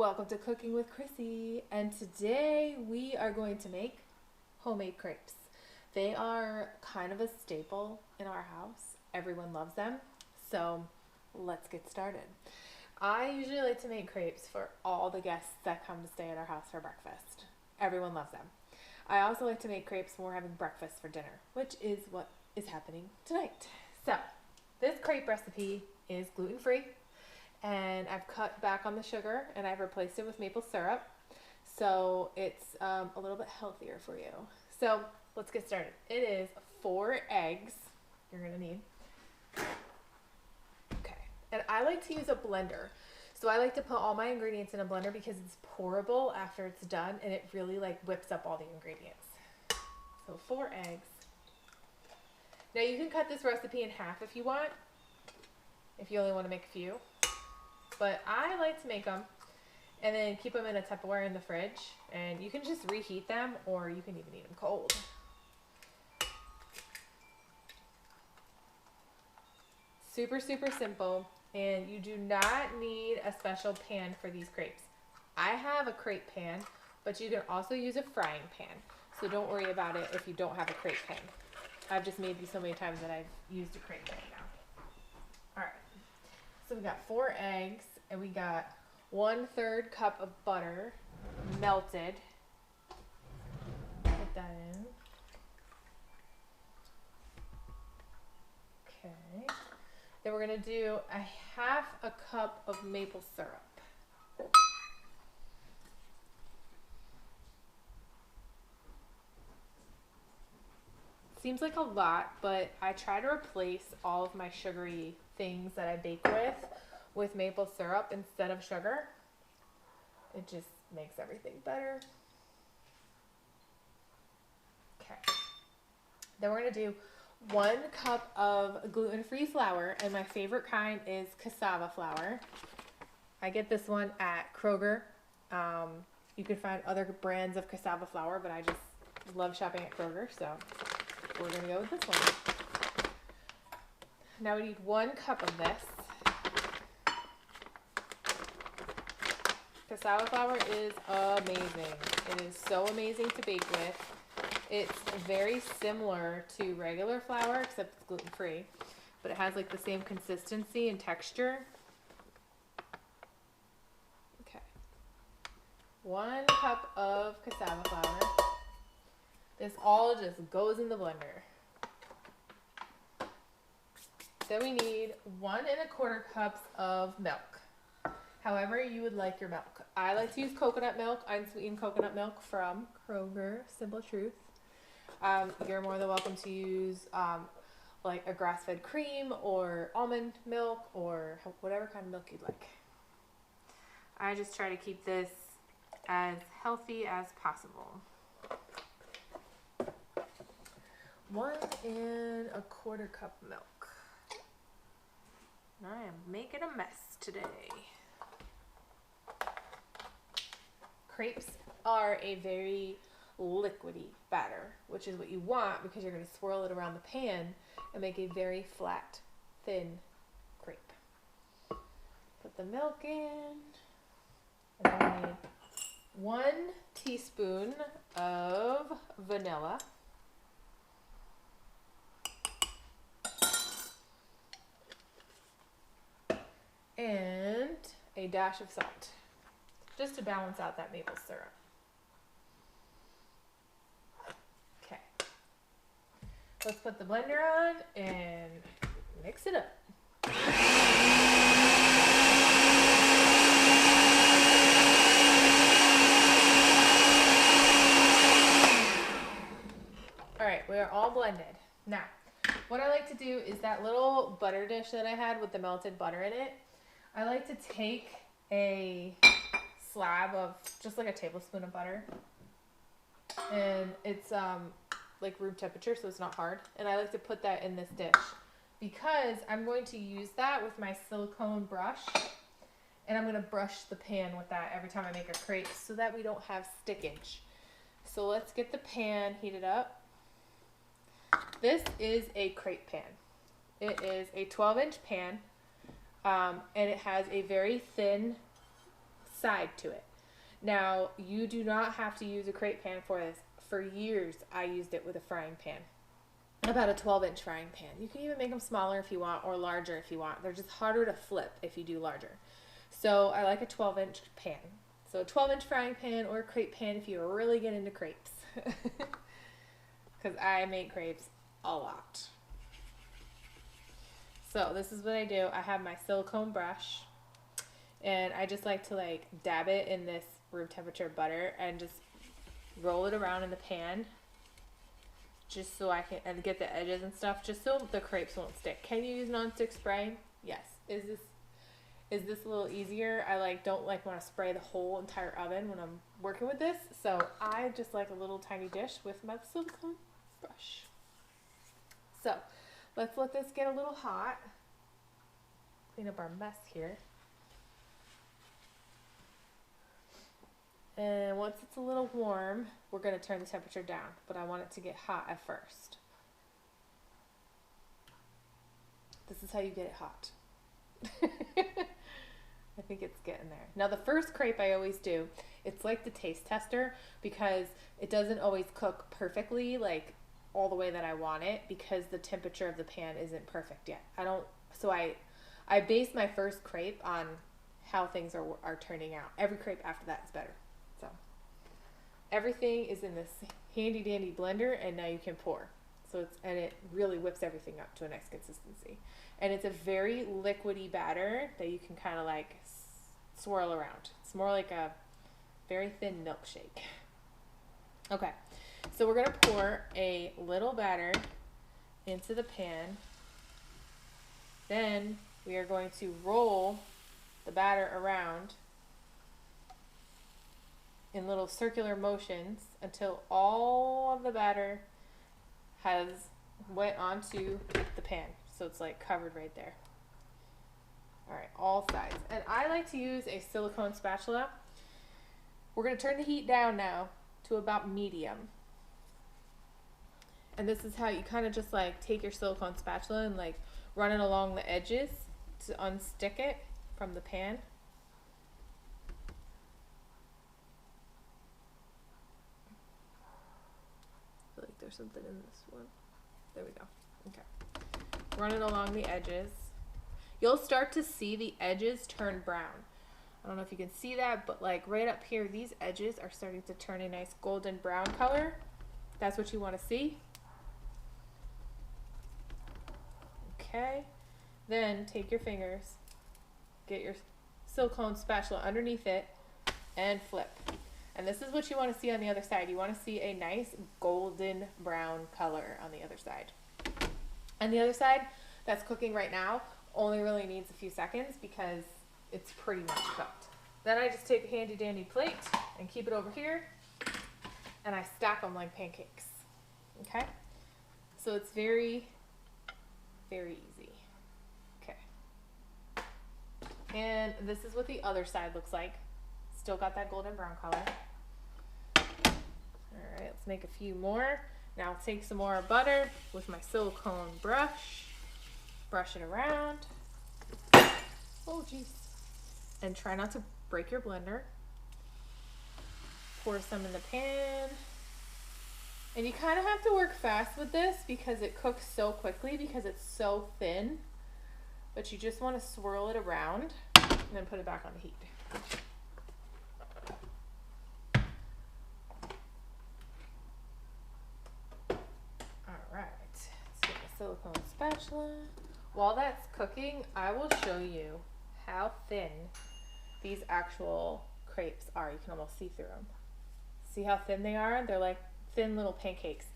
Welcome to Cooking with Chrissy, and today we are going to make homemade crepes. They are kind of a staple in our house. Everyone loves them, so let's get started. I usually like to make crepes for all the guests that come to stay at our house for breakfast. Everyone loves them. I also like to make crepes when we're having breakfast for dinner, which is what is happening tonight. So, this crepe recipe is gluten-free. And I've cut back on the sugar and I've replaced it with maple syrup. So it's a little bit healthier for you. So let's get started. It is 4 eggs you're going to need. Okay. And I like to use a blender. So I like to put all my ingredients in a blender because it's pourable after it's done and it really whips up all the ingredients. So 4 eggs. Now you can cut this recipe in half if you want, if you only want to make a few. But I like to make them and then keep them in a Tupperware in the fridge. And you can just reheat them or you can even eat them cold. Super, super simple. And you do not need a special pan for these crepes. I have a crepe pan, but you can also use a frying pan. So don't worry about it if you don't have a crepe pan. I've just made these so many times that I've used a crepe pan now. All right. So we got 4 eggs and we got 1/3 cup of butter melted. Put that in. Okay. Then we're going to do a 1/2 cup of maple syrup. Seems like a lot, but I try to replace all of my sugary things that I bake with maple syrup instead of sugar. It just makes everything better. Okay. Then we're going to do 1 cup of gluten-free flour, and my favorite kind is cassava flour. I get this one at Kroger. You can find other brands of cassava flour, but I just love shopping at Kroger, so we're going to go with this one. Now we need 1 cup of this. Cassava flour is amazing. It is so amazing to bake with. It's very similar to regular flour, except it's gluten-free. But it has the same consistency and texture. Okay. 1 cup of cassava flour. This all just goes in the blender. Then we need 1 1/4 cups of milk. However you would like your milk. I like to use coconut milk, unsweetened coconut milk from Kroger, Simple Truth. You're more than welcome to use a grass-fed cream or almond milk or whatever kind of milk you'd like. I just try to keep this as healthy as possible. 1 1/4 cup milk. I am making a mess today. Crepes are a very liquidy batter, which is what you want because you're going to swirl it around the pan and make a very flat, thin crepe. Put the milk in. And then we need 1 teaspoon of vanilla. And a dash of salt, just to balance out that maple syrup. Okay, let's put the blender on and mix it up. All right, we are all blended. Now, what I like to do is that little butter dish that I had with the melted butter in it, I like to take a slab of just a tablespoon of butter, and it's room temperature, so it's not hard, and I like to put that in this dish because I'm going to use that with my silicone brush, and I'm going to brush the pan with that every time I make a crepe so that we don't have stickage. So let's get the pan heated up. This is a crepe pan. It is a 12-inch pan. And it has a very thin side to it. Now, you do not have to use a crepe pan for this. For years, I used it with a frying pan. About a 12-inch frying pan. You can even make them smaller if you want, or larger if you want. They're just harder to flip if you do larger. So I like a 12-inch pan. So a 12-inch frying pan or a crepe pan if you really get into crepes. Because I make crepes a lot. So this is what I do. I have my silicone brush. And I just like to like dab it in this room temperature butter and just roll it around in the pan. Just so I can, and get the edges and stuff, just so the crepes won't stick. Can you use nonstick spray? Yes. Is this a little easier? I don't want to spray the whole entire oven when I'm working with this. So I just like a little tiny dish with my silicone brush. So let's let this get a little hot. Clean up our mess here. And once it's a little warm, we're going to turn the temperature down, but I want it to get hot at first. This is how you get it hot. I think it's getting there. Now the first crepe I always do, it's like the taste tester because it doesn't always cook perfectly, like all the way that I want it, because the temperature of the pan isn't perfect yet. I base my first crepe on how things are turning out. Every crepe after that is better. So everything is in this handy dandy blender, and now you can pour. And it really whips everything up to a nice consistency. And it's a very liquidy batter that you can kind of like swirl around. It's more like a very thin milkshake. Okay, so we're gonna pour a little batter into the pan. Then we are going to roll the batter around in little circular motions until all of the batter has went onto the pan. So it's like covered right there. All right, all sides. And I like to use a silicone spatula. We're going to turn the heat down now to about medium. And this is how you kind of just like take your silicone spatula and like run it along the edges to unstick it from the pan. I feel like there's something in this one. There we go. Okay. Run it along the edges. You'll start to see the edges turn brown. I don't know if you can see that, but like right up here, these edges are starting to turn a nice golden brown color. That's what you want to see. Okay. Then take your fingers, get your silicone spatula underneath it, and flip. And this is what you want to see on the other side. You want to see a nice golden brown color on the other side. And the other side that's cooking right now only really needs a few seconds because it's pretty much cooked. Then I just take a handy dandy plate and keep it over here, and I stack them like pancakes. Okay? So it's very, very easy. Okay. And this is what the other side looks like. Still got that golden brown color. All right, let's make a few more. Now I'll take some more butter with my silicone brush, brush it around. Oh geez. And try not to break your blender. Pour some in the pan. And you kind of have to work fast with this because it cooks so quickly because it's so thin. But you just want to swirl it around and then put it back on the heat. Silicone spatula. While that's cooking, I will show you how thin these actual crepes are. You can almost see through them. See how thin they are? They're like thin little pancakes,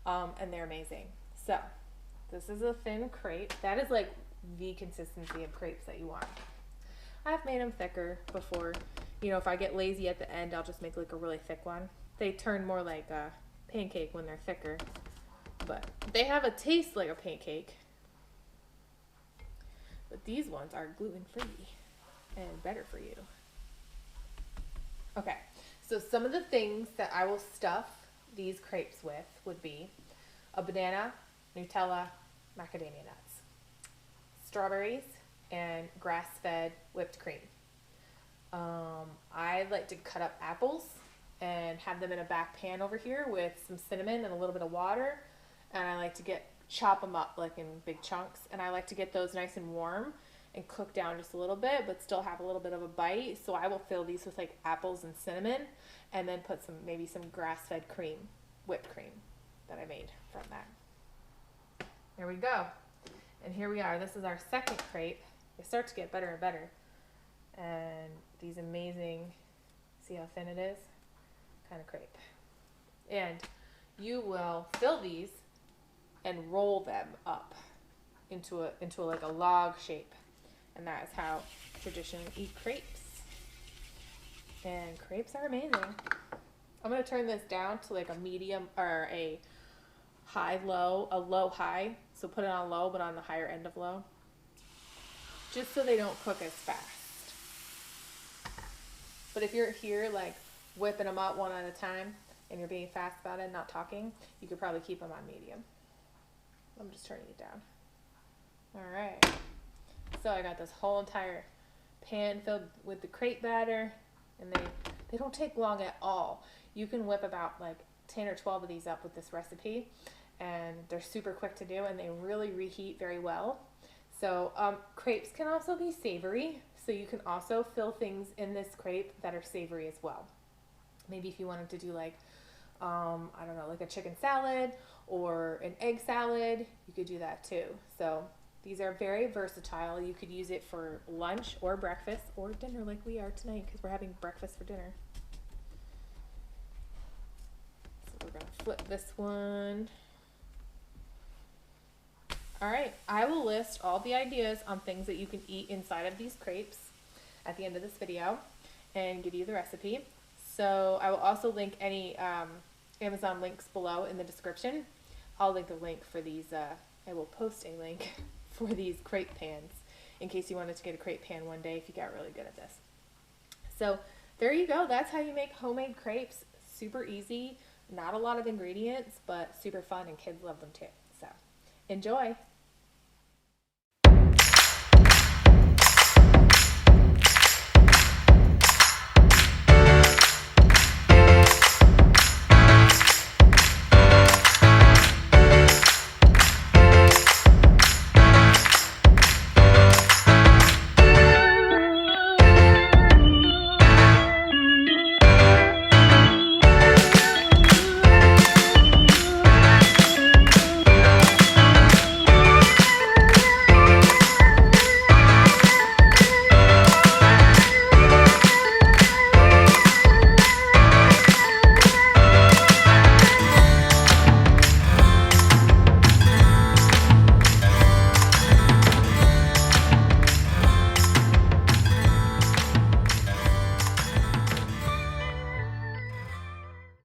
and they're amazing. So this is a thin crepe. That is like the consistency of crepes that you want. I've made them thicker before. You know, if I get lazy at the end, I'll just make like a really thick one. They turn more like a pancake when they're thicker. But they have a taste like a pancake. But these ones are gluten-free and better for you. Okay, so some of the things that I will stuff these crepes with would be a banana, Nutella, macadamia nuts, strawberries, and grass-fed whipped cream. I I like to cut up apples and have them in a back pan over here with some cinnamon and a little bit of water. And I like to chop them up like in big chunks. And I like to get those nice and warm and cook down just a little bit, but still have a little bit of a bite. So I will fill these with like apples and cinnamon, and then put maybe some grass-fed cream, whipped cream that I made from that. There we go. And here we are. This is our second crepe. They start to get better and better. And these amazing, see how thin it is? Kind of crepe. And you will fill these and roll them up into like a log shape. And that is how traditionally eat crepes. And crepes are amazing. I'm going to turn this down to like a medium or a low high. So put it on low, but on the higher end of low. Just so they don't cook as fast. But if you're here like whipping them up one at a time and you're being fast about it and not talking, you could probably keep them on medium. I'm just turning it down. All right. So I got this whole entire pan filled with the crepe batter, and they don't take long at all. You can whip about like 10 or 12 of these up with this recipe, and they're super quick to do, and they really reheat very well. So crepes can also be savory, so you can also fill things in this crepe that are savory as well. Maybe if you wanted to do like, I don't know, like a chicken salad or an egg salad, you could do that too. So these are very versatile. You could use it for lunch or breakfast or dinner like we are tonight, because we're having breakfast for dinner. So we're going to flip this one. All right, I will list all the ideas on things that you can eat inside of these crepes at the end of this video and give you the recipe. So I will also link any Amazon links below in the description. I'll link a link for these, I will post a link for these crepe pans in case you wanted to get a crepe pan one day if you got really good at this. So there you go. That's how you make homemade crepes. Super easy, not a lot of ingredients, but super fun, and kids love them too. So enjoy.